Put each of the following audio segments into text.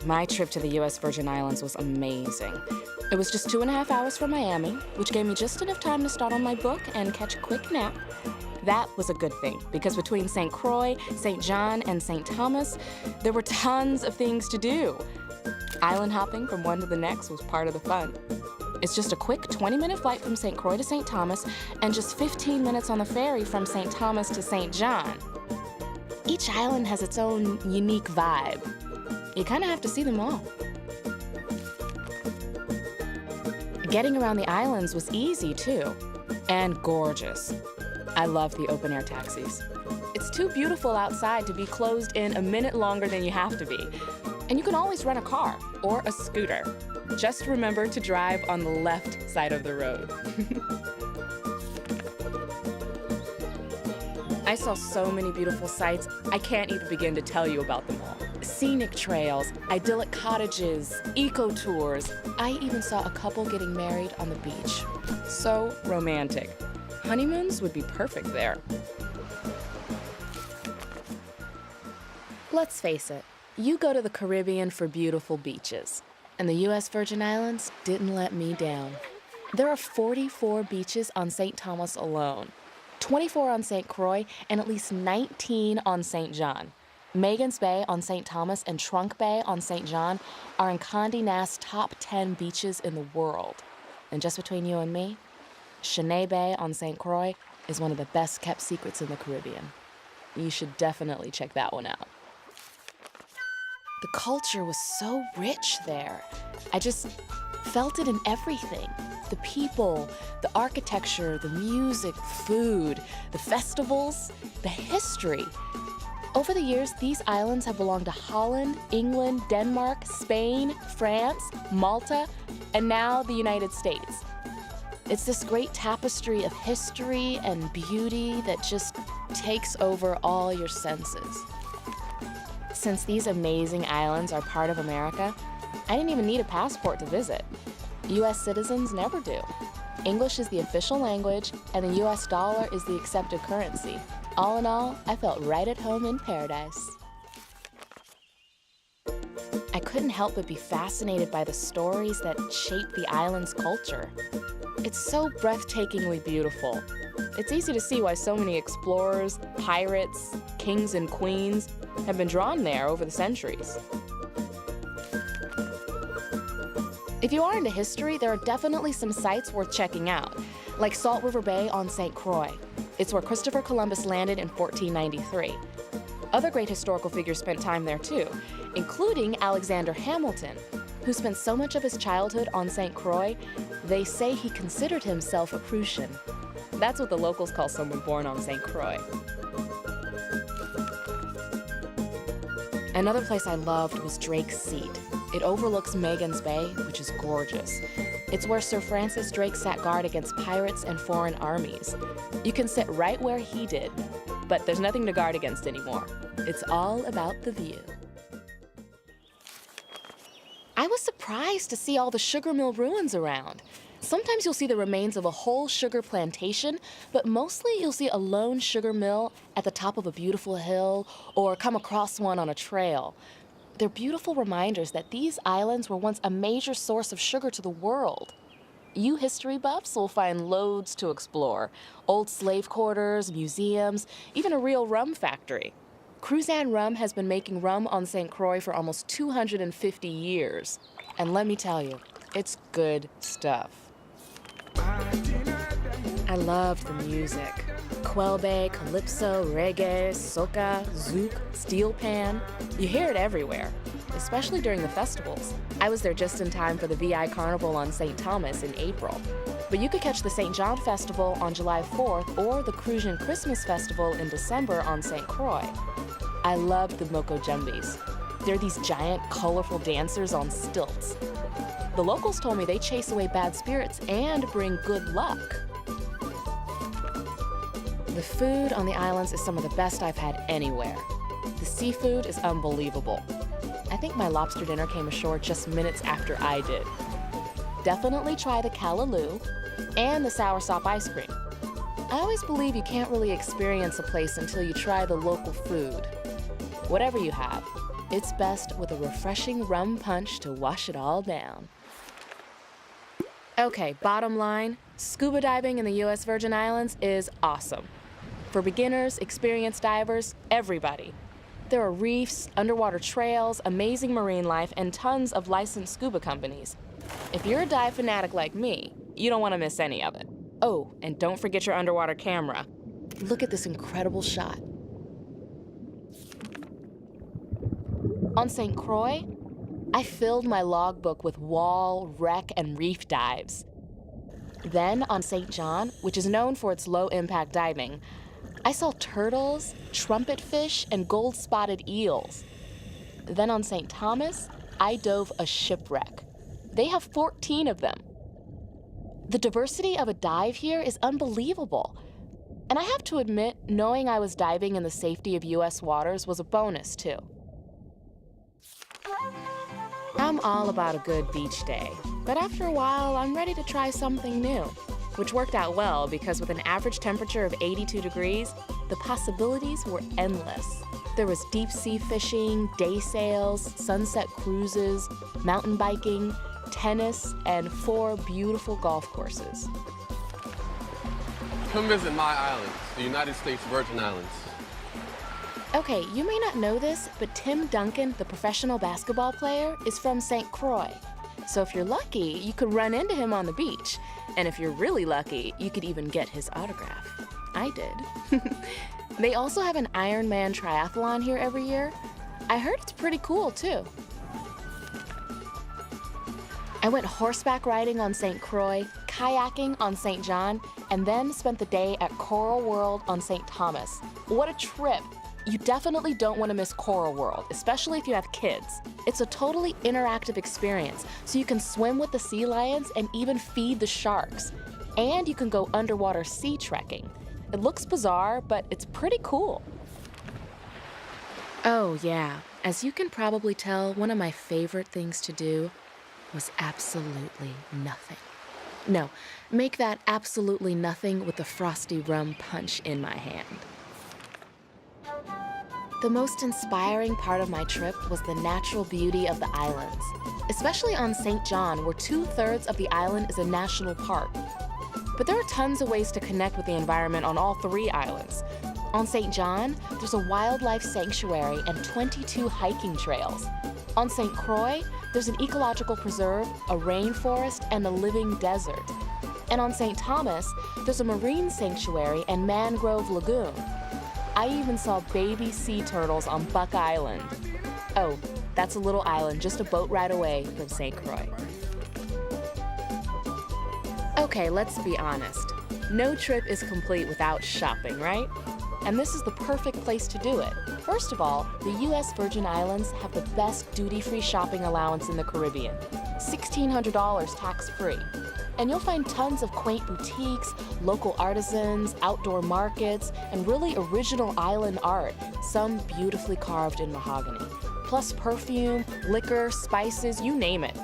My trip to the US Virgin Islands was amazing. It was just 2.5 hours from Miami, which gave me just enough time to start on my book and catch a quick nap. That was a good thing, because between St. Croix, St. John, and St. Thomas, there were tons of things to do. Island hopping from one to the next was part of the fun. It's just a quick 20-minute flight from St. Croix to St. Thomas and just 15 minutes on the ferry from St. Thomas to St. John. Each island has its own unique vibe. You kind of have to see them all. Getting around the islands was easy, too, and gorgeous. I love the open-air taxis. It's too beautiful outside to be closed in a minute longer than you have to be. And you can always rent a car or a scooter. Just remember to drive on the left side of the road. I saw so many beautiful sights, I can't even begin to tell you about them all. Scenic trails, idyllic cottages, eco-tours. I even saw a couple getting married on the beach. So romantic. Honeymoons would be perfect there. Let's face it, you go to the Caribbean for beautiful beaches, and the US Virgin Islands didn't let me down. There are 44 beaches on St. Thomas alone, 24 on St. Croix, and at least 19 on St. John. Megan's Bay on St. Thomas and Trunk Bay on St. John are in Condé Nast's top 10 beaches in the world. And just between you and me, Cheney Bay on St. Croix is one of the best kept secrets in the Caribbean. You should definitely check that one out. The culture was so rich there. I just felt it in everything. The people, the architecture, the music, food, the festivals, the history. Over the years, these islands have belonged to Holland, England, Denmark, Spain, France, Malta, and now the United States. It's this great tapestry of history and beauty that just takes over all your senses. Since these amazing islands are part of America, I didn't even need a passport to visit. US citizens never do. English is the official language, and the US dollar is the accepted currency. All in all, I felt right at home in paradise. I couldn't help but be fascinated by the stories that shape the island's culture. It's so breathtakingly beautiful. It's easy to see why so many explorers, pirates, kings and queens have been drawn there over the centuries. If you are into history, there are definitely some sites worth checking out, like Salt River Bay on St. Croix. It's where Christopher Columbus landed in 1493. Other great historical figures spent time there too, including Alexander Hamilton, who spent so much of his childhood on St. Croix, they say he considered himself a Prussian. That's what the locals call someone born on St. Croix. Another place I loved was Drake's Seat. It overlooks Megan's Bay, which is gorgeous. It's where Sir Francis Drake sat guard against pirates and foreign armies. You can sit right where he did, but there's nothing to guard against anymore. It's all about the view. I was surprised to see all the sugar mill ruins around. Sometimes you'll see the remains of a whole sugar plantation, but mostly you'll see a lone sugar mill at the top of a beautiful hill or come across one on a trail. They're beautiful reminders that these islands were once a major source of sugar to the world. You history buffs will find loads to explore. Old slave quarters, museums, even a real rum factory. Croix and Rum has been making rum on St. Croix for almost 250 years. And let me tell you, it's good stuff. I loved the music. Quelbe, calypso, reggae, soca, zouk, steel pan. You hear it everywhere, especially during the festivals. I was there just in time for the VI Carnival on St. Thomas in April. But you could catch the St. John Festival on July 4th or the Crucian Christmas Festival in December on St. Croix. I loved the Moko Jumbies. They're these giant, colorful dancers on stilts. The locals told me they chase away bad spirits and bring good luck. The food on the islands is some of the best I've had anywhere. The seafood is unbelievable. I think my lobster dinner came ashore just minutes after I did. Definitely try the callaloo and the soursop ice cream. I always believe you can't really experience a place until you try the local food. Whatever you have, it's best with a refreshing rum punch to wash it all down. Okay, bottom line, scuba diving in the US Virgin Islands is awesome. For beginners, experienced divers, everybody. There are reefs, underwater trails, amazing marine life, and tons of licensed scuba companies. If you're a dive fanatic like me, you don't want to miss any of it. Oh, and don't forget your underwater camera. Look at this incredible shot. On St. Croix, I filled my logbook with wall, wreck, and reef dives. Then on St. John, which is known for its low-impact diving, I saw turtles, trumpetfish, and gold-spotted eels. Then on St. Thomas, I dove a shipwreck. They have 14 of them. The diversity of a dive here is unbelievable. And I have to admit, knowing I was diving in the safety of US waters was a bonus, too. I'm all about a good beach day, but after a while, I'm ready to try something new, which worked out well because with an average temperature of 82 degrees, the possibilities were endless. There was deep sea fishing, day sails, sunset cruises, mountain biking, tennis, and 4 beautiful golf courses. Come visit my island, the United States Virgin Islands. Okay, you may not know this, but Tim Duncan, the professional basketball player, is from St. Croix. So if you're lucky, you could run into him on the beach. And if you're really lucky, you could even get his autograph. I did. They also have an Ironman triathlon here every year. I heard it's pretty cool, too. I went horseback riding on St. Croix, kayaking on St. John, and then spent the day at Coral World on St. Thomas. What a trip! You definitely don't want to miss Coral World, especially if you have kids. It's a totally interactive experience, so you can swim with the sea lions and even feed the sharks. And you can go underwater sea trekking. It looks bizarre, but it's pretty cool. Oh yeah, as you can probably tell, one of my favorite things to do was absolutely nothing. No, make that absolutely nothing with the frosty rum punch in my hand. The most inspiring part of my trip was the natural beauty of the islands, especially on St. John, where 2/3 of the island is a national park. But there are tons of ways to connect with the environment on all 3 islands. On St. John, there's a wildlife sanctuary and 22 hiking trails. On St. Croix, there's an ecological preserve, a rainforest, and a living desert. And on St. Thomas, there's a marine sanctuary and mangrove lagoon. I even saw baby sea turtles on Buck Island. Oh, that's a little island just a boat ride away from St. Croix. Okay, let's be honest. No trip is complete without shopping, right? And this is the perfect place to do it. First of all, the US Virgin Islands have the best duty-free shopping allowance in the Caribbean, $1,600 tax-free. And you'll find tons of quaint boutiques, local artisans, outdoor markets, and really original island art, some beautifully carved in mahogany. Plus perfume, liquor, spices, you name it.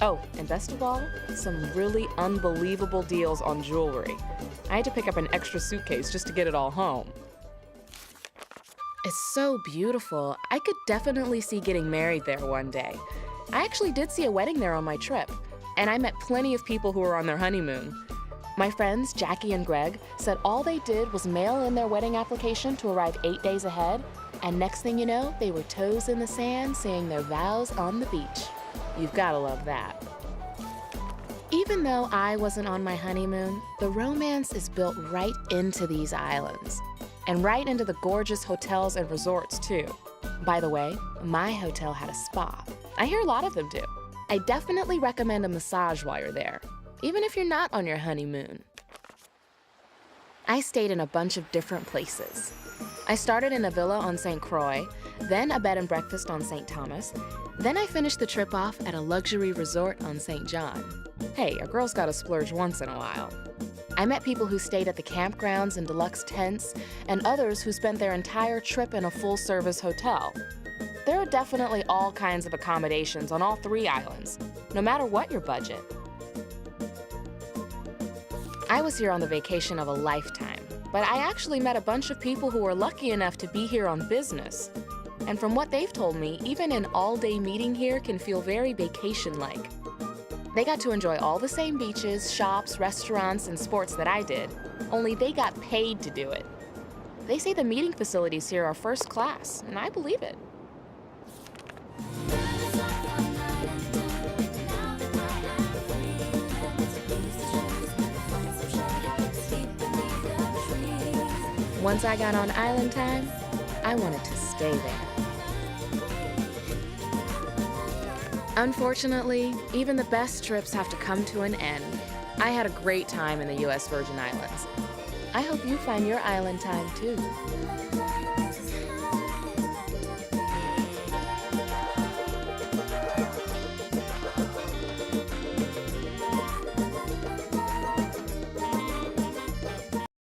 Oh, and best of all, some really unbelievable deals on jewelry. I had to pick up an extra suitcase just to get it all home. It's so beautiful. I could definitely see getting married there one day. I actually did see a wedding there on my trip. And I met plenty of people who were on their honeymoon. My friends, Jackie and Greg, said all they did was mail in their wedding application to arrive 8 days ahead, and next thing you know, they were toes in the sand saying their vows on the beach. You've gotta love that. Even though I wasn't on my honeymoon, the romance is built right into these islands, and right into the gorgeous hotels and resorts too. By the way, my hotel had a spa. I hear a lot of them do. I definitely recommend a massage while you're there, even if you're not on your honeymoon. I stayed in a bunch of different places. I started in a villa on St. Croix, then a bed and breakfast on St. Thomas, then I finished the trip off at a luxury resort on St. John. Hey, a girl's gotta splurge once in a while. I met people who stayed at the campgrounds in deluxe tents, and others who spent their entire trip in a full-service hotel. There are definitely all kinds of accommodations on all 3 islands, no matter what your budget. I was here on the vacation of a lifetime, but I actually met a bunch of people who were lucky enough to be here on business. And from what they've told me, even an all-day meeting here can feel very vacation-like. They got to enjoy all the same beaches, shops, restaurants, and sports that I did, only they got paid to do it. They say the meeting facilities here are first class, and I believe it. Once I got on island time, I wanted to stay there. Unfortunately, even the best trips have to come to an end. I had a great time in the U.S. Virgin Islands. I hope you find your island time too.